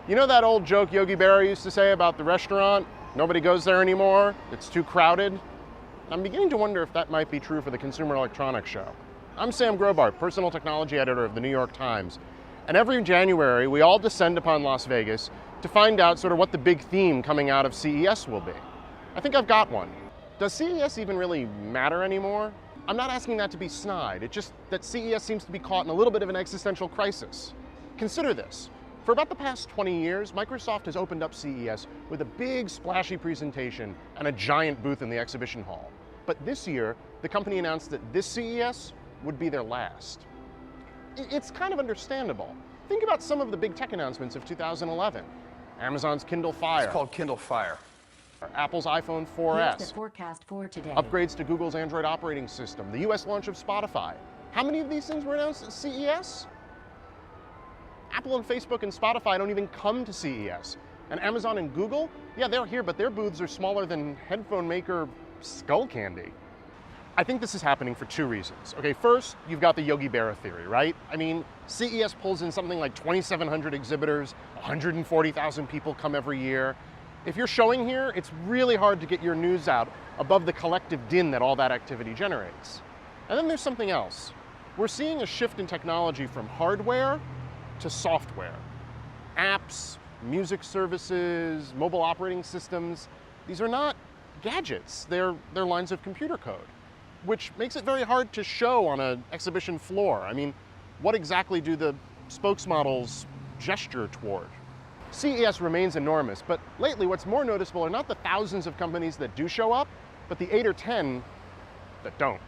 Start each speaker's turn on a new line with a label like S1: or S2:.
S1: You know that old joke Yogi Berra used to say about the restaurant? Nobody goes there anymore, it's too crowded. I'm beginning to wonder if that might be true for the Consumer Electronics Show. I'm Sam Grobart, personal technology editor of the New York Times. And every January, we all descend upon Las Vegas to find out sort of what the big theme coming out of CES will be. I think I've got one. Does CES even really matter anymore? I'm not asking that to be snide, it's just that CES seems to be caught in a little bit of an existential crisis. Consider this. For about the past 20 years, Microsoft has opened up CES with a big splashy presentation and a giant booth in the exhibition hall. But this year, the company announced that this CES would be their last. It's kind of understandable. Think about some of the big tech announcements of 2011. Amazon's Kindle Fire.
S2: It's called Kindle Fire.
S1: Apple's iPhone 4S.
S3: Here's the forecast for today.
S1: Upgrades to Google's Android operating system. The US launch of Spotify. How many of these things were announced at CES? Apple and Facebook and Spotify don't even come to CES. And Amazon and Google, yeah, they're here, but their booths are smaller than headphone maker Skullcandy. I think this is happening for two reasons. Okay, first, you've got the Yogi Berra theory, right? I mean, CES pulls in something like 2,700 exhibitors, 140,000 people come every year. If you're showing here, it's really hard to get your news out above the collective din that all that activity generates. And then there's something else. We're seeing a shift in technology from hardware to software. Apps, music services, mobile operating systems, these are not gadgets, they're lines of computer code, which makes it very hard to show on an exhibition floor. I mean, what exactly do the spokesmodels gesture toward? CES remains enormous, but lately what's more noticeable are not the thousands of companies that do show up, but the 8 or 10 that don't.